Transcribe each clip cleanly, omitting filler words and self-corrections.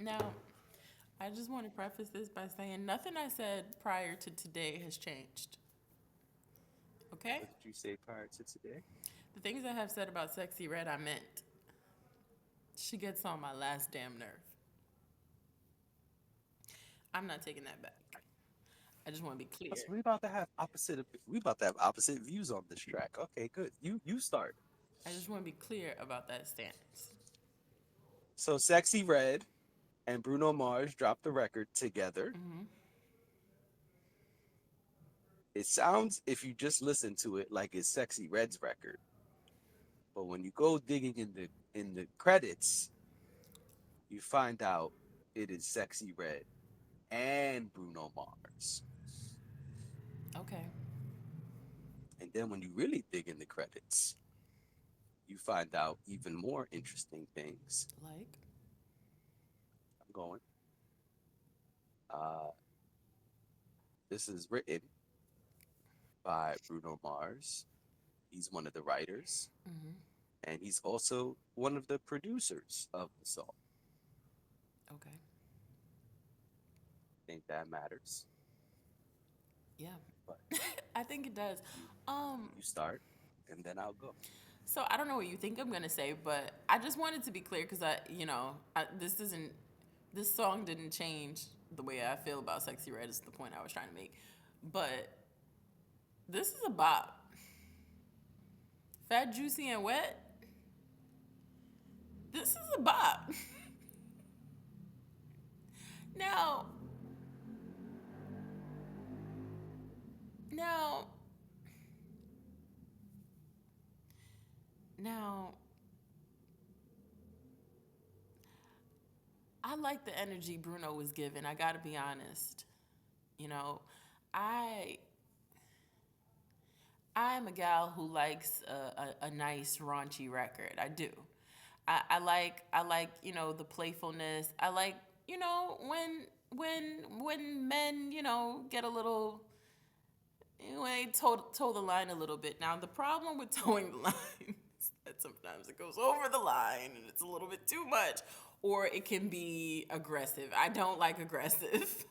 Now, I just want to preface this by saying nothing I said prior to today has changed. Okay? What did you say prior to today? The things I have said about Sexy Red, I meant. She gets on my last damn nerve. I'm not taking that back. I just want to be Oh, clear. so we about to have opposite views on this track. Okay, good. You start. I just want to be clear about that stance. So Sexy Red and Bruno Mars dropped the record together. It sounds, if you just listen to it, like it's Sexy Red's record. But when you go digging in the credits, you find out it is Sexy Red and Bruno Mars. Okay. And then when you really dig in the credits, you find out even more interesting things. Like, I'm going. Uh, this is written by Bruno Mars. He's one of the writers, and he's also one of the producers of the song. okay. Think that matters. Yeah. But I think it does. you Um, you start, and then I'll go. so I don't know what you think I'm gonna say, but I just wanted to be clear because this song didn't change the way I feel about Sexy Red. Is the point I was trying to make, but this is a bop. Fat, juicy, and wet. This is a bop. Now, now, now, I like the energy Bruno was giving. I gotta be honest. You know, I I'm a gal who likes a nice raunchy record. I do. I like the playfulness. I like when men get a little when they toe the line a little bit. Now the problem with towing the line is that sometimes it goes over the line and it's a little bit too much, or it can be aggressive. I don't like aggressive.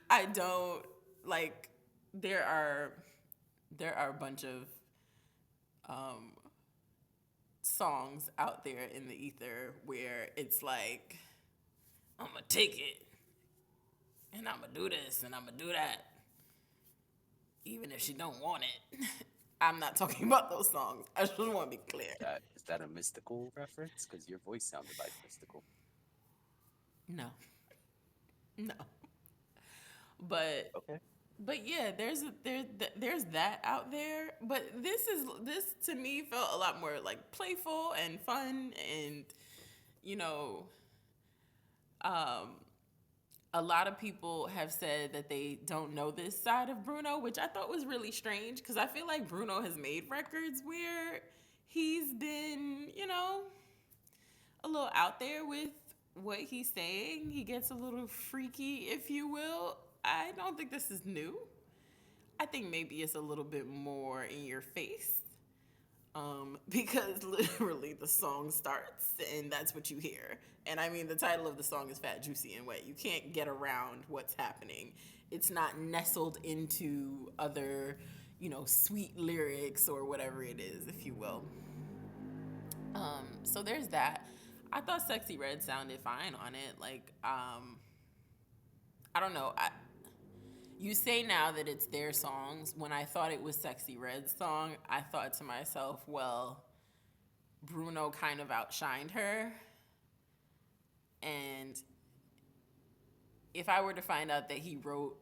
I don't like. There are there are a bunch of songs out there in the ether where it's like I'm gonna take it and I'm gonna do this and I'm gonna do that, even if she don't want it. I'm not talking about those songs. I just want to be clear. Is that a mystical reference? Because your voice sounded like mystical. No, no. But Okay. but yeah, there's that out there. But this to me felt a lot more like playful and fun, and you know, a lot of people have said that they don't know this side of Bruno, which I thought was really strange because I feel like Bruno has made records where he's been, a little out there with what he's saying. He gets a little freaky, if you will. I don't think this is new. I think maybe it's a little bit more in your face, because literally the song starts and that's what you hear. And I mean, the title of the song is Fat, Juicy, and Wet. You can't get around what's happening. It's not nestled into other, sweet lyrics or whatever it is, if you will. So there's that. I thought Sexy Red sounded fine on it. Like, I don't know. You say now that it's their songs. When I thought it was Sexy Red's song, I thought to myself, well, Bruno kind of outshined her. And if I were to find out that he wrote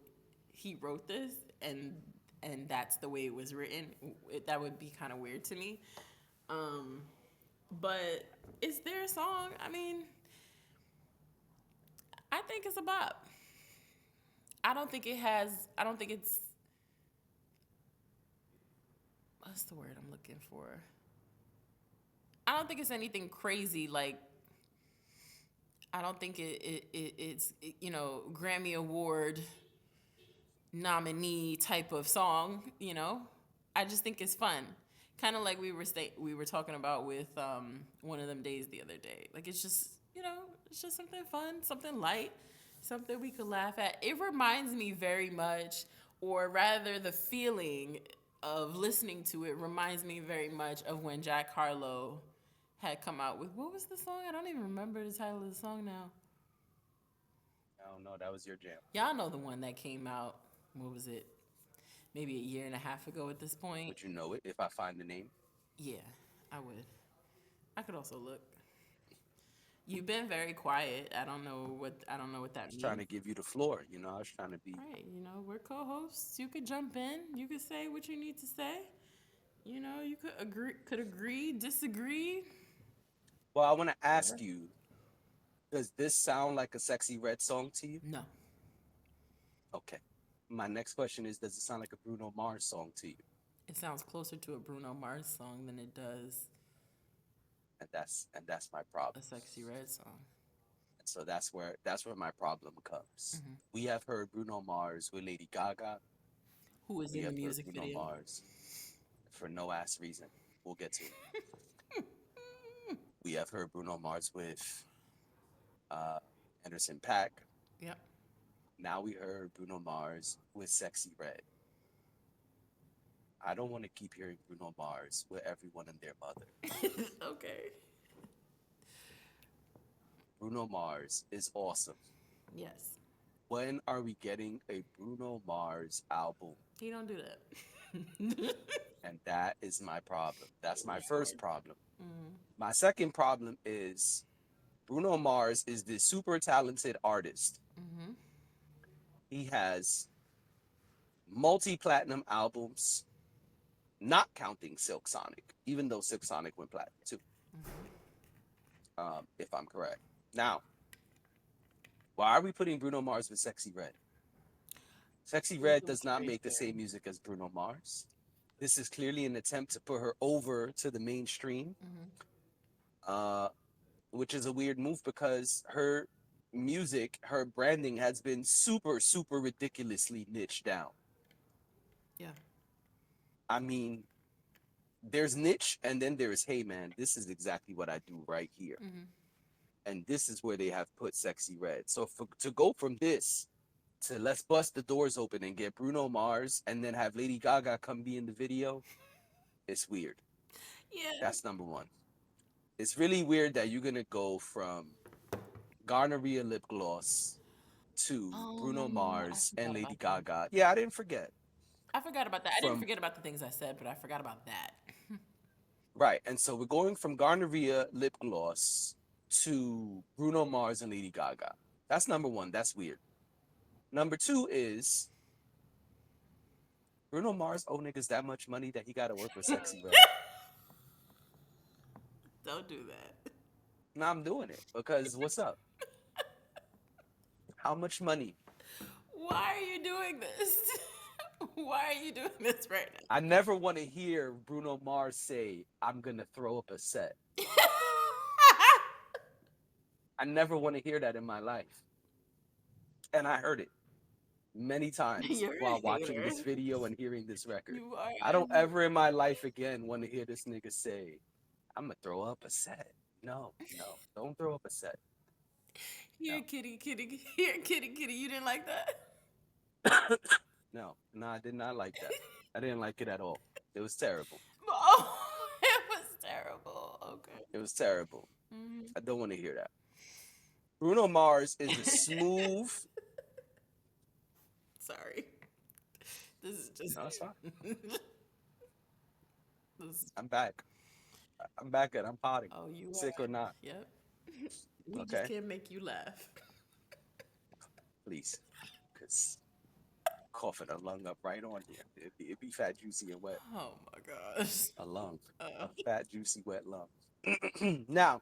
this and that's the way it was written, that would be kind of weird to me. Um, but it's their song. I mean, I think it's a bop. I don't think it has. I don't think it's. What's the word I'm looking for? I don't think it's anything crazy. Like, I don't think it's Grammy Award nominee type of song. I just think it's fun. Kind of like we were talking about with one of them days the other day. Like, it's just It's just something fun, something light, something we could laugh at. It reminds me very much, or rather, the feeling of listening to it reminds me very much of when Jack Harlow had come out with, what was the song? I don't even remember the title of the song now. I don't know. That was your jam. Y'all know the one that came out, what was it? Maybe a year and a half ago at this point. Would you know it if I find the name? Yeah, I would. I could also look. You've been very quiet. I don't know what I that was trying means. to give you the floor. You know, I was trying to be. Right, we're co-hosts. You could jump in. You could say what you need to say. You could agree, disagree. Well, I want to ask Whatever. you, does this sound like a Sexy Red song to you? No, Okay. My next question is, does it sound like a Bruno Mars song to you? it sounds closer to a Bruno Mars song than it does And that's my problem. a Sexy Red song. And so that's where my problem comes. We have heard Bruno Mars with Lady Gaga. Who was We in the have heard music Bruno video? Mars for no ass reason. We'll get to it. We have heard Bruno Mars with uh, Anderson Paak. Yep. Now we heard Bruno Mars with Sexy Red. I don't want to keep hearing Bruno Mars with everyone and their mother. Okay. Bruno Mars is awesome. Yes. When are we getting a Bruno Mars album? He don't do that. And that is my problem. That's my first Lord. problem. My second problem is Bruno Mars is this super talented artist. He has multi platinum albums, not counting Silk Sonic, even though Silk Sonic went platinum too, if I'm correct. Now, why are we putting Bruno Mars with Sexy Red? Sexy Who's Red the does not praise make the there? same music as Bruno Mars. This is clearly an attempt to put her over to the mainstream, uh, which is a weird move because her music, her branding has been super, super ridiculously niched down. Yeah. I mean, there's niche and then there's, hey man, this is exactly what I do right here. And this is where they have put Sexy Red. So to go from this to let's bust the doors open and get Bruno Mars and then have Lady Gaga come be in the video, it's weird. Yeah. That's number one. It's really weird that you're gonna go from Garneria lip gloss to Bruno I Mars and forgot Lady about that. Gaga. Yeah, I didn't forget. I forgot about that. I didn't From forget about the things I said, but I forgot about that. right, and so we're going from Garneria lip gloss to Bruno Mars and Lady Gaga. That's number one. That's weird. Number two is Bruno Mars owe niggas that much money that he got to work with Sexy Red. Don't do that. Now I'm doing it because what's up? How much money? Why are you doing this? Why are you doing this right I never want to hear Bruno Mars say, I'm going to throw up a set. now? I never want to hear that in my life. And I heard it many times You're while a watching hater. this video and hearing this record. You are. I don't ever in my life again want to hear this nigga say, I'm going to throw up a set. No, no, don't throw up a set. Here, No, kitty, kitty. Here, kitty, kitty. You didn't like that? no, I did not like that. I didn't like it at all. It was terrible. Oh, it was terrible. Okay. It was terrible. I don't want to hear that. Bruno Mars is a smooth. Sorry. This is just. No, it's fine. This, I'm back. I'm back and I'm potting. oh, you Sick are. or not. Yep. We just Okay. can't make you laugh. Please. Because coughing a lung up right on here. It'd be fat, juicy, and wet. Oh my gosh. A lung. Uh, A fat, juicy, wet lung. Now,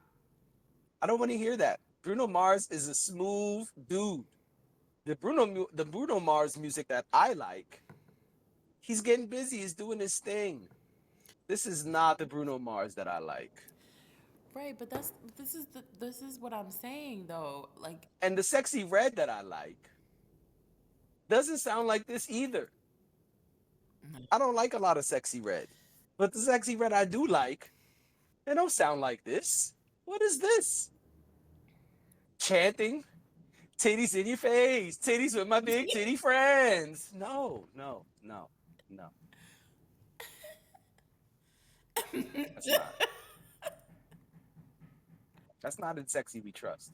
I don't want to hear that. Bruno Mars is a smooth dude. The Bruno Mars music that I like, he's getting busy. He's doing his thing. This is not the Bruno Mars that I like. right, but this is what I'm saying though. Like, And the Sexy Red that I like doesn't sound like this either. I don't like a lot of Sexy Red. But the Sexy Red I do like, they don't sound like this. What is this? chanting titties in your face, titties with my big titty friends. No, no, no, no. That's not. That's not in Sexy We Trust.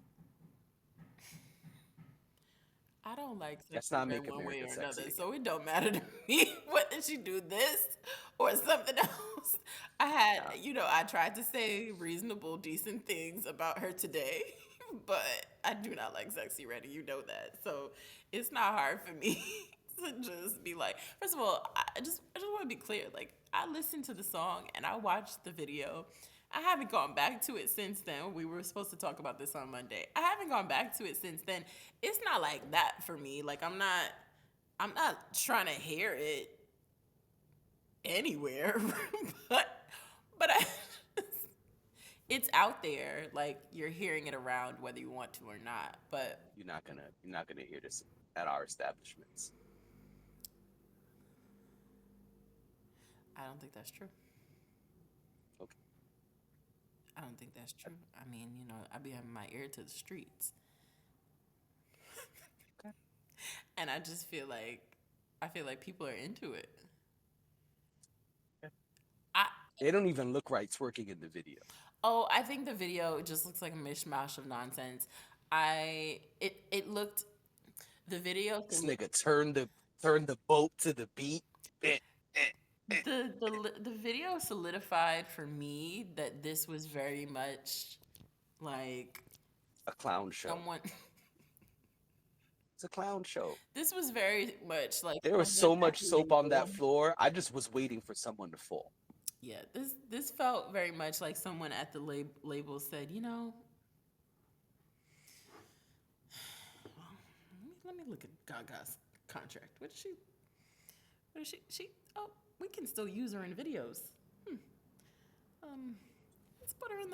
I don't like That's Sexy not Red Make one way America or Sexy another, Again. so it don't matter to me whether she do this or something else. I had, No, I tried to say reasonable, decent things about her today, but I do not like Sexy Red, and you know that. So it's not hard for me to just be like, first of all, I just want to be clear. Like, I listened to the song and I watched the video. I haven't gone back to it since then. We were supposed to talk about this on Monday. I haven't gone back to it since then. It's not like that for me. Like, I'm not trying to hear it anywhere. but but it's out there. Like, you're hearing it around whether you want to or not. But you're not gonna hear this at our establishments. I don't think that's true. Okay. I don't think that's true. I mean, I be having my ear to the streets. Okay. And I feel like people are into it. Okay. I They don't even look right twerking in the video. Oh, I think the video just looks like a mishmash of nonsense. It looked the video This nigga turned the boat to the beat. Eh, eh, eh. the video solidified for me that this was very much like A clown show. someone It's a clown show. this was very much like There was someone so at much the soap on that label. floor. I just was waiting for someone to fall. Yeah, this felt very much like someone at the label said, let me look at Gaga's contract. What is she? Oh, we can still use her in videos. Hmm. Um, let's put her in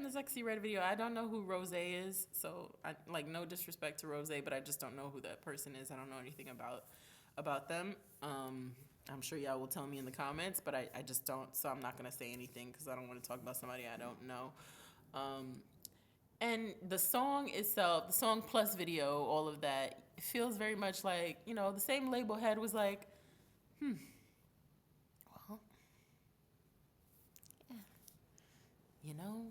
the Sexy Red video. I don't know who Rose is, so I like no disrespect to Rose, but I just don't know who that person is. I don't know anything about them. I'm sure y'all will tell me in the comments, but I just don't. So I'm not gonna say anything because I don't want to talk about somebody I don't know. Um, and the song itself, the song plus video, all of that feels very much like the same label head was like, well, you know,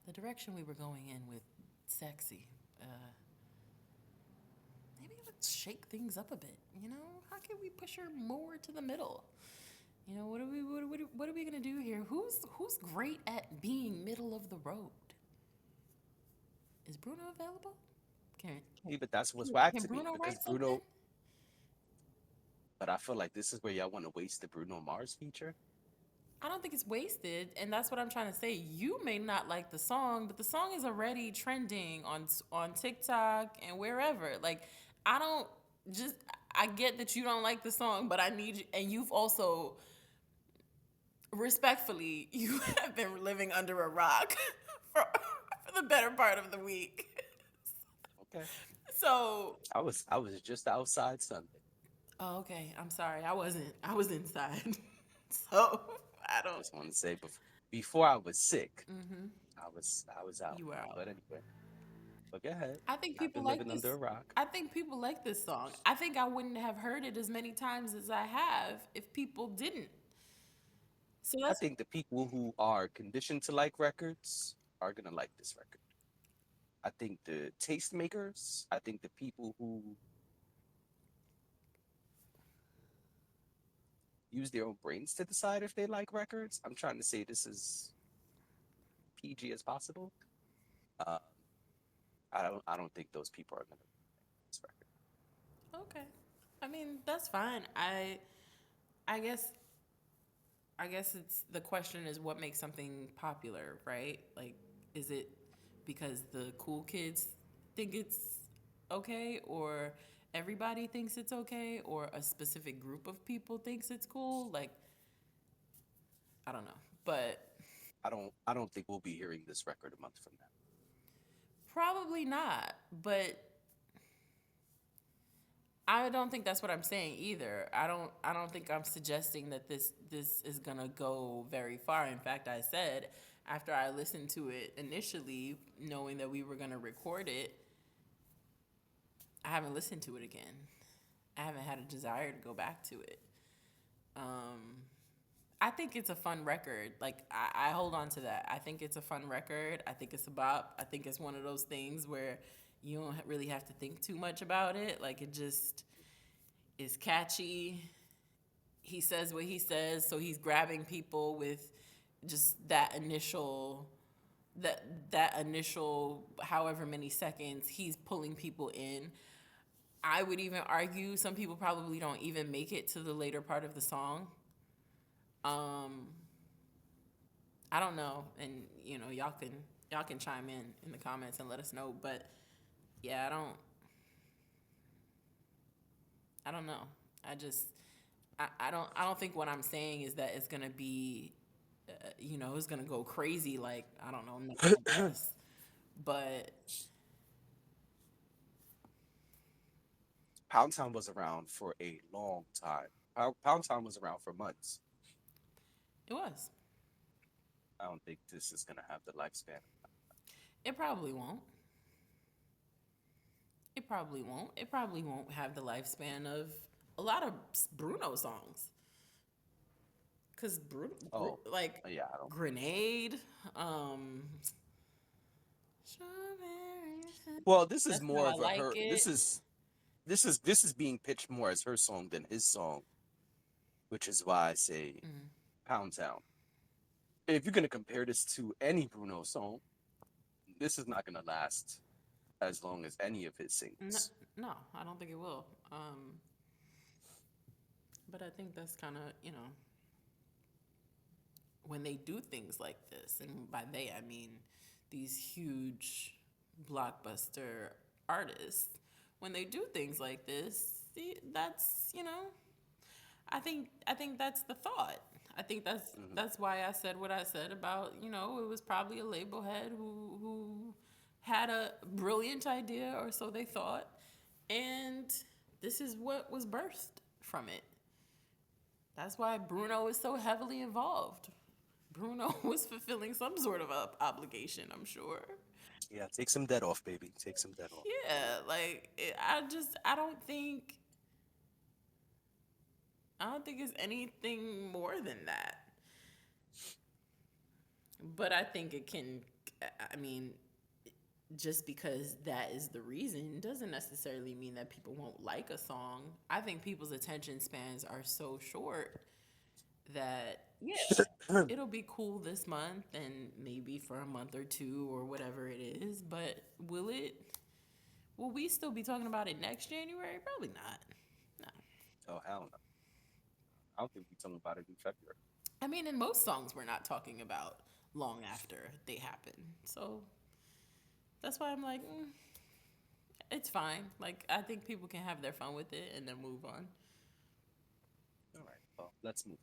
the direction we were going in with Sexy, maybe let's shake things up a bit. How can we push her more to the middle? What are we gonna do here? Who's great at being middle of the road? Is Bruno available? Can Yeah, but that's what's can whack to me Bruno because write something? Bruno. But I feel like this is where y'all want to waste the Bruno Mars feature. I don't think it's wasted, and that's what I'm trying to say. You may not like the song, but the song is already trending on TikTok and wherever. Like, I don't just I get that you don't like the song, but I need you, and you've also respectfully you have been living under a rock for the better part of the week. Okay. So, I was just outside Sunday. oh, okay, I'm sorry. I wasn't. I was inside. So, I don't. Just want to say before I was sick, I was out. You were out. But anyway, but go ahead. I think I've people been like living under this. a rock. I think people like this song. I think I wouldn't have heard it as many times as I have if people didn't. So I that's think the people who are conditioned to like records are gonna like this record. I think the tastemakers, I think the people who use their own brains to decide if they like records. I'm trying to say this is PG as possible. Uh, I don't think those people are gonna like this record. okay. I mean, that's fine. I guess it's the question is what makes something popular, right? Like, is it because the cool kids think it's okay, or everybody thinks it's okay, or a specific group of people thinks it's cool? Like, I don't know, but I don't think we'll be hearing this record a month from now. probably not. But I don't think that's what I'm saying either. I don't think I'm suggesting that this is gonna go very far. In fact, I said after I listened to it initially, knowing that we were going to record it, I haven't listened to it again. I haven't had a desire to go back to it. I think it's a fun record. Like, I hold on to that. I think it's a fun record. I think it's a bop. I think it's one of those things where you don't really have to think too much about it. Like, it just is catchy. He says what he says, so he's grabbing people with just that initial however many seconds he's pulling people in. I would even argue some people probably don't even make it to the later part of the song. Um, I don't know, and y'all can chime in the comments and let us know. But yeah, I don't know. I just I don't think what I'm saying is that it's gonna be it's gonna go crazy like I don't know nothing like this. But Pound Town was around for a long time. Pound Town was around for months. it was. I don't think this is gonna have the lifespan. It probably won't. It probably won't. It probably won't have the lifespan of a lot of Bruno songs. Cause Oh, like yeah, I don't. Grenade, um, Strawberry. Well, this is That's how more I of a like her. it. This is being pitched more as her song than his song, which is why I say Pound Town. If you're gonna compare this to any Bruno song, this is not gonna last as long as any of his No, singles. no, I don't think it will. But I think that's kind of when they do things like this, and by they I mean these huge blockbuster artists, when they do things like this, that's I think that's the thought. I think that's Hmm. that's why I said what I said about it was probably a label head who had a brilliant idea, or so they thought, and this is what was birthed from it. That's why Bruno is so heavily involved. Bruno was fulfilling some sort of a obligation, I'm sure. Yeah, take some debt off, baby. Take some debt off. Yeah, like I don't think it's anything more than that. But I think it can. I mean, just because that is the reason doesn't necessarily mean that people won't like a song. I think people's attention spans are so short that yeah, it'll be cool this month and maybe for a month or two or whatever it is. But will we still be talking about it next January? Probably not. No. Oh hell no! I don't think we're talking about it in February. I mean, in most songs, we're not talking about long after they happen. So that's why I'm like, it's fine. Like, I think people can have their fun with it and then move on. All right. Well, let's move